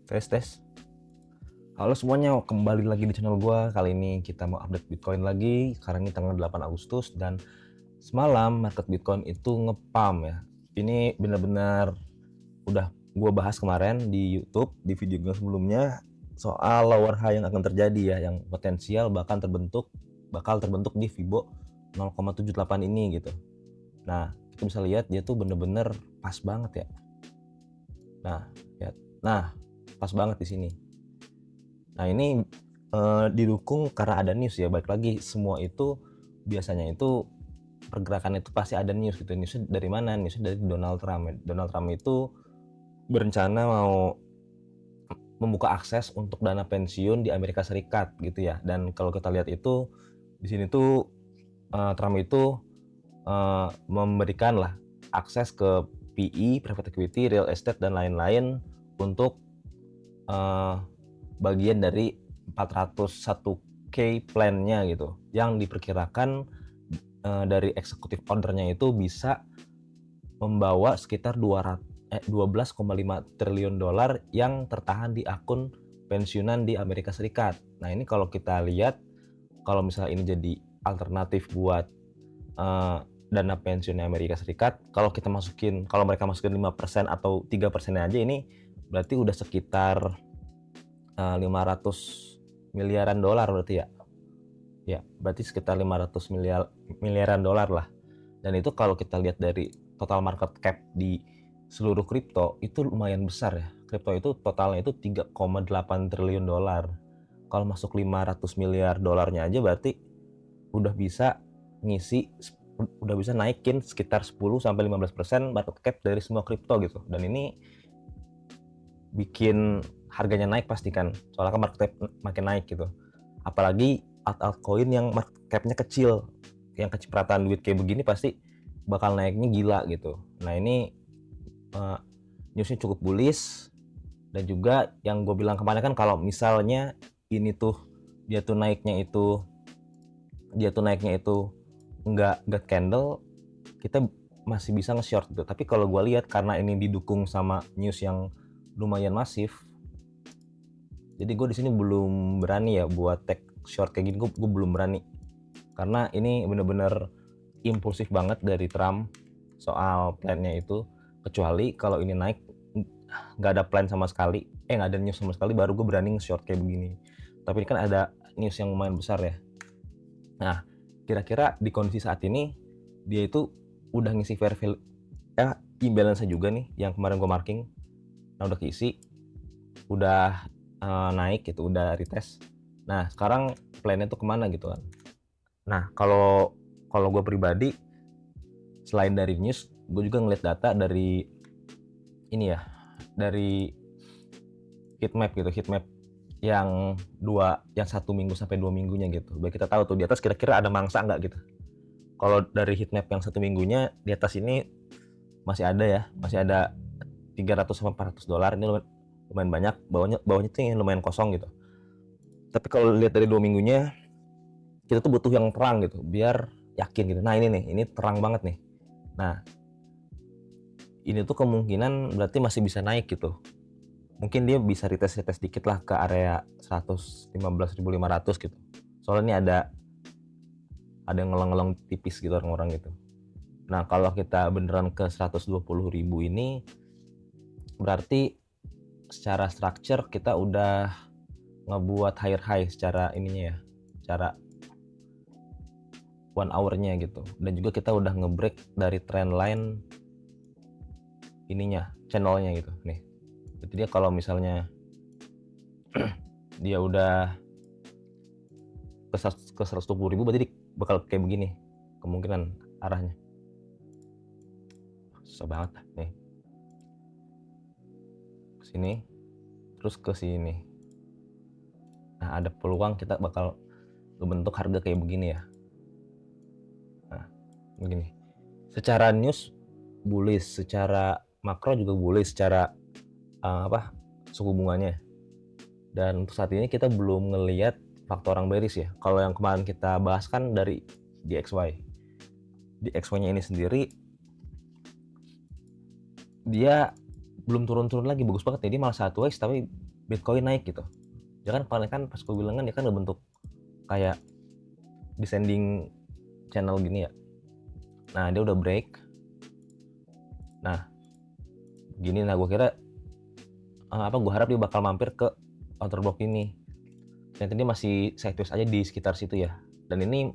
Tes tes. Halo semuanya, kembali lagi di channel gua. Kali ini kita mau update Bitcoin lagi. Sekarang ini tanggal 8 Agustus dan semalam market Bitcoin itu ngepump ya. Ini benar-benar udah gua bahas kemarin di YouTube, di video gua sebelumnya soal lower high yang akan terjadi ya, yang potensial bakal terbentuk di Fibo 0,78 ini gitu. Nah, kita bisa lihat dia tuh bener-bener pas banget ya. Nah, ya. Nah, pas banget di sini. Nah ini didukung karena ada news ya, balik lagi semua itu biasanya itu pergerakan itu pasti ada news gitu. Newsnya dari mana? Newsnya dari Donald Trump. Donald Trump itu berencana mau membuka akses untuk dana pensiun di Amerika Serikat gitu ya. Dan kalau kita lihat itu di sini tuh Trump itu memberikan lah akses ke PE, private equity, real estate dan lain-lain untuk bagian dari 401k plan-nya gitu, yang diperkirakan dari eksekutif ordernya itu bisa membawa sekitar 12,5 triliun dolar yang tertahan di akun pensiunan di Amerika Serikat. Nah ini kalau kita lihat, kalau misalnya ini jadi alternatif buat dana pensiun Amerika Serikat, kalau mereka masukin 5% atau 3% aja, ini berarti udah sekitar 500 miliaran dolar berarti ya. Ya, berarti sekitar 500 miliaran dolar lah. Dan itu kalau kita lihat dari total market cap di seluruh kripto itu lumayan besar ya. Kripto itu totalnya itu 3,8 triliun dolar. Kalau masuk 500 miliar dolarnya aja berarti udah bisa ngisi udah bisa naikin sekitar 10 sampai 15% market cap dari semua kripto gitu. Dan ini bikin harganya naik pasti kan, soalnya kan market cap makin naik gitu. Apalagi altcoin yang market capnya kecil, yang kecipratan duit kayak begini pasti bakal naiknya gila gitu. Nah ini newsnya cukup bullish. Dan juga yang gue bilang kemarin kan, kalau misalnya ini tuh dia tuh naiknya itu nggak God candle, kita masih bisa nge-short gitu. Tapi kalau gue lihat karena ini didukung sama news yang lumayan masif, jadi gue di sini belum berani ya buat take short kayak gini. Gue belum berani karena ini bener-bener impulsif banget dari Trump soal plannya itu. Kecuali kalau ini naik nggak ada plan sama sekali, nggak ada news sama sekali, baru gue berani nge-short kayak begini. Tapi ini kan ada news yang lumayan besar ya. Nah kira-kira di kondisi saat ini dia itu udah ngisi fair value imbalance juga nih yang kemarin gue marking. Nah udah keisi, udah naik gitu, udah retest. Nah sekarang plannya tuh kemana gitu kan. Nah kalau gue pribadi, selain dari news, gue juga ngeliat data dari ini ya, dari heatmap gitu, heatmap yang 1 minggu sampai 2 minggunya gitu. Biar kita tahu tuh di atas kira-kira ada mangsa nggak gitu. Kalau dari heatmap yang 1 minggunya, di atas ini masih ada ya, masih ada 300 sampai 400 dolar. Ini lumayan banyak. Bawahnya tuh yang lumayan kosong gitu. Tapi kalau lihat dari 2 minggunya, kita tuh butuh yang terang gitu biar yakin gitu. Nah ini nih, ini terang banget nih. Nah ini tuh kemungkinan berarti masih bisa naik gitu. Mungkin dia bisa retest dikit lah ke area 115.500 gitu. Soalnya ini ada yang ngelong-ngelong tipis gitu orang-orang gitu. Nah kalau kita beneran ke 120.000 ini, berarti secara structure kita udah ngebuat higher high secara ininya ya, secara 1 hour-nya gitu. Dan juga kita udah ngebreak dari trend line ininya, channelnya gitu nih. Berarti dia kalau misalnya dia udah ke 120.000, berarti bakal kayak begini kemungkinan arahnya. Susah banget nih, ke sini terus ke sini. Nah ada peluang kita bakal membentuk harga kayak begini ya. Nah begini, secara news bullish, secara makro juga bullish, secara suku bunganya. Dan untuk saat ini kita belum ngelihat faktor orang bearish ya. Kalau yang kemarin kita bahas kan dari DXY. DXY-nya ini sendiri dia belum turun-turun lagi, bagus banget nih. Dia malah sideways tapi Bitcoin naik gitu. Ya kan paling kan pas gue bilang kan dia kan bentuk kayak descending channel gini ya. Nah dia udah break. Nah gini, nah gue kira gue harap dia bakal mampir ke outer block ini. Ternyata dia masih sideways aja di sekitar situ ya. Dan ini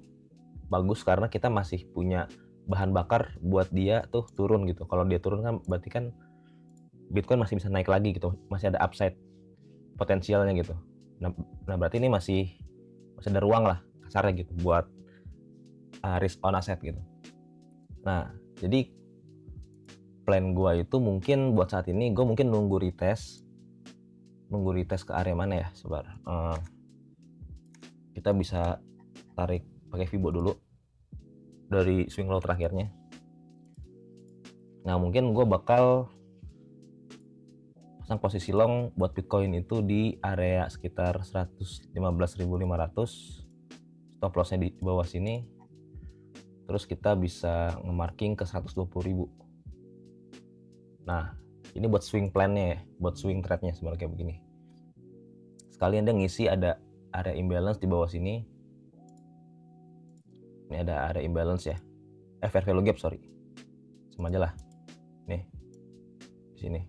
bagus karena kita masih punya bahan bakar buat dia tuh turun gitu. Kalau dia turun kan berarti kan Bitcoin masih bisa naik lagi gitu, masih ada upside potensialnya gitu. Nah berarti ini masih ada ruang lah kasarnya gitu buat risk on asset gitu. Nah jadi plan gue itu mungkin buat saat ini gue mungkin nunggu retest ke area mana ya sebar. Kita bisa tarik pakai Fibo dulu dari swing low terakhirnya. Nah mungkin gue bakal pasang posisi long buat Bitcoin itu di area sekitar 115.500, stop lossnya di bawah sini, terus kita bisa nge-marking ke 120.000. Nah ini buat swing plan-nya ya, buat swing trade-nya sebenarnya kayak begini. Sekalian dia ngisi ada area imbalance di bawah sini. Ini ada area imbalance ya, fair value gap sorry, sama aja lah nih di sini.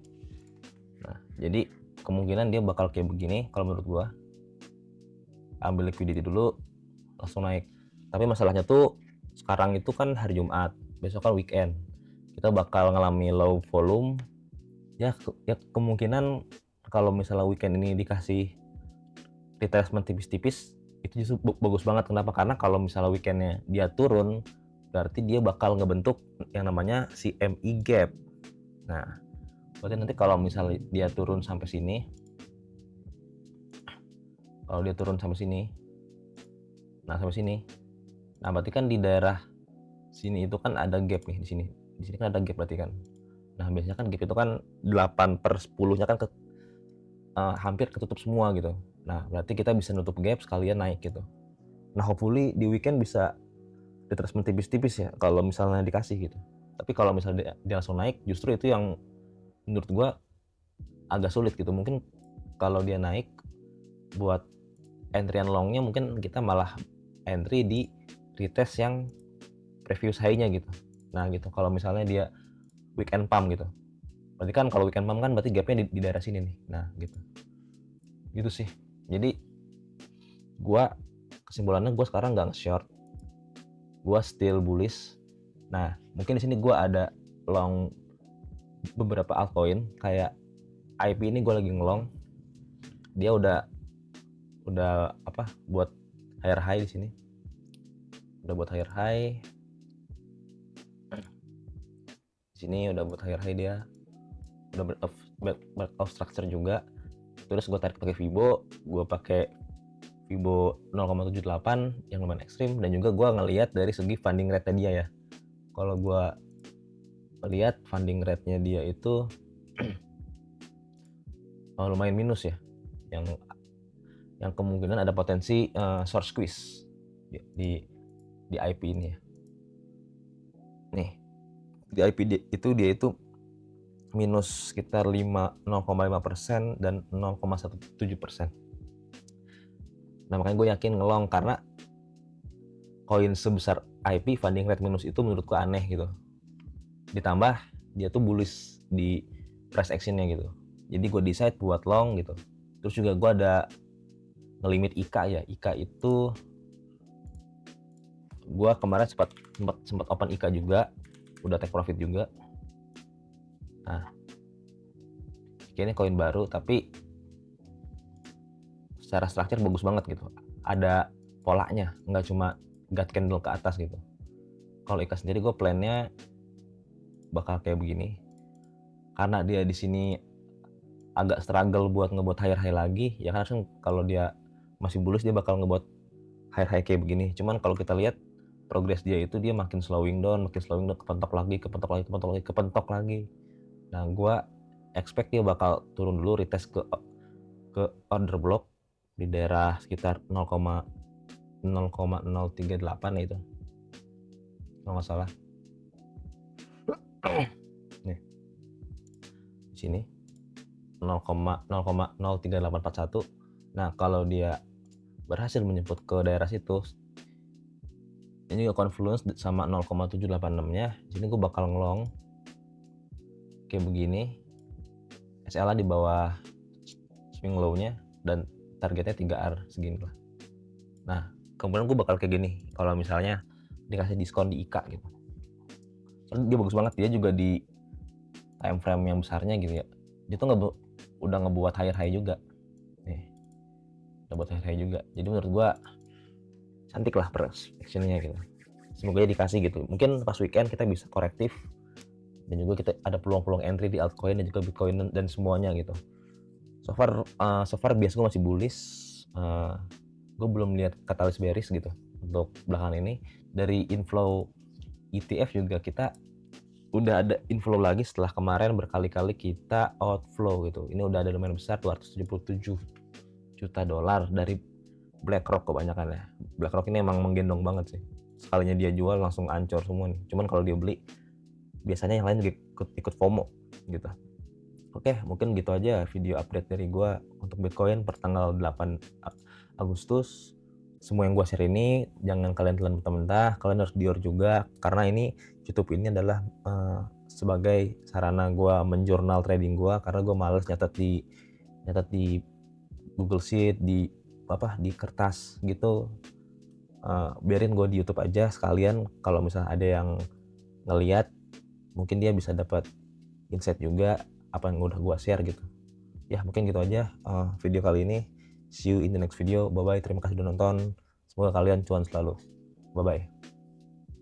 Nah jadi kemungkinan dia bakal kayak begini kalau menurut gua. Ambil liquidity dulu langsung naik. Tapi masalahnya tuh sekarang itu kan hari Jumat, besok kan weekend, kita bakal ngalami low volume ya. Kemungkinan kalau misalnya weekend ini dikasih retracement tipis-tipis itu justru bagus banget. Kenapa? Karena kalau misalnya weekendnya dia turun berarti dia bakal ngebentuk yang namanya CME gap. Nah berarti nanti kalau misalnya dia turun sampai sini, nah sampai sini, nah berarti kan di daerah sini itu kan ada gap nih, di sini kan ada gap berarti kan. Nah biasanya kan gap itu kan 8/10-nya kan hampir ketutup semua gitu. Nah berarti kita bisa nutup gap sekalian naik gitu. Nah hopefully di weekend bisa retracement tipis-tipis ya kalau misalnya dikasih gitu. Tapi kalau misalnya dia langsung naik, justru itu yang menurut gua agak sulit gitu. Mungkin kalau dia naik buat entry longnya mungkin kita malah entry di retest yang previous high-nya gitu. Nah gitu kalau misalnya dia weekend pump gitu, berarti kan kalau weekend pump kan berarti gapnya di daerah sini nih. Nah gitu sih. Jadi kesimpulannya gue sekarang nggak nge-short, gue still bullish. Nah mungkin di sini gue ada long beberapa altcoin kayak IP ini gue lagi ngelong, dia udah buat higher high di sini, udah buat higher high di sini, udah buat higher high, dia udah break of structure juga. Terus gue tarik pakai Fibo, gue pakai Fibo 0,78 yang lumayan ekstrim. Dan juga gue ngelihat dari segi funding rate-nya dia ya, kalau gue lihat funding rate-nya dia itu lumayan minus ya, yang kemungkinan ada potensi short squeeze di IP ini ya. Nih di IP dia itu minus sekitar 0,5% dan 0,17%. Nah makanya gue yakin ngelong, karena koin sebesar IP funding rate minus itu menurutku aneh gitu. Ditambah dia tuh bullish di price actionnya gitu. Jadi gue decide buat long gitu. Terus juga gue ada ngelimit IKA ya. IKA itu gue kemarin sempat open IKA juga, udah take profit juga. Nah kayaknya koin baru tapi secara struktur bagus banget gitu, ada polanya, nggak cuma gut candle ke atas gitu. Kalau IKA sendiri gue plannya bakal kayak begini, karena dia di sini agak struggle buat ngebuat higher high lagi ya kan. Kalau dia masih bullish dia bakal ngebuat higher high kayak begini. Cuman kalau kita lihat progress dia itu, dia makin slowing down, kepentok lagi. Nah gue expect dia bakal turun dulu, retest ke order block di daerah sekitar 0,038 ya itu kalau nggak salah. Nih di sini 0,0,03841. Nah, kalau dia berhasil menjemput ke daerah situ, ini juga confluence sama 0,786-nya. Jadi gue bakal ngelong kayak begini. SLA di bawah swing low-nya dan targetnya 3R segini lah. Nah, kemudian gue bakal kayak gini kalau misalnya dikasih diskon di IKA gitu. Soalnya dia bagus banget, dia juga di time frame yang besarnya gitu ya. Dia tuh udah ngebuat higher high juga. Nih, udah buat higher high juga. Jadi menurut gue cantik lah actionnya gitu. Semoga dikasih gitu. Mungkin pas weekend kita bisa korektif dan juga kita ada peluang-peluang entry di altcoin dan juga Bitcoin dan semuanya gitu. So far biasa gue masih bullish. Gue belum lihat katalis bearish gitu untuk belakangan ini. Dari inflow ETF juga kita udah ada inflow lagi setelah kemarin berkali-kali kita outflow gitu. Ini udah ada lumayan besar, 277 juta dolar dari BlackRock kebanyakan ya. BlackRock ini emang menggendong banget sih. Sekalinya dia jual langsung ancur semua nih. Cuman kalau dia beli biasanya yang lain juga ikut FOMO gitu. Oke, mungkin gitu aja video update dari gue untuk Bitcoin per tanggal 8 Agustus. Semua yang gue share ini jangan kalian telan mentah-mentah, kalian harus dior juga karena ini YouTube ini adalah sebagai sarana gue menjurnal trading gue, karena gue males nyatet di Google Sheet, di kertas gitu. Biarin gue di YouTube aja sekalian, kalau misalnya ada yang ngeliat mungkin dia bisa dapat insight juga apa yang udah gue share gitu ya. Mungkin gitu aja video kali ini. See you in the next video. Bye bye, terima kasih udah nonton, semoga kalian cuan selalu. Bye bye.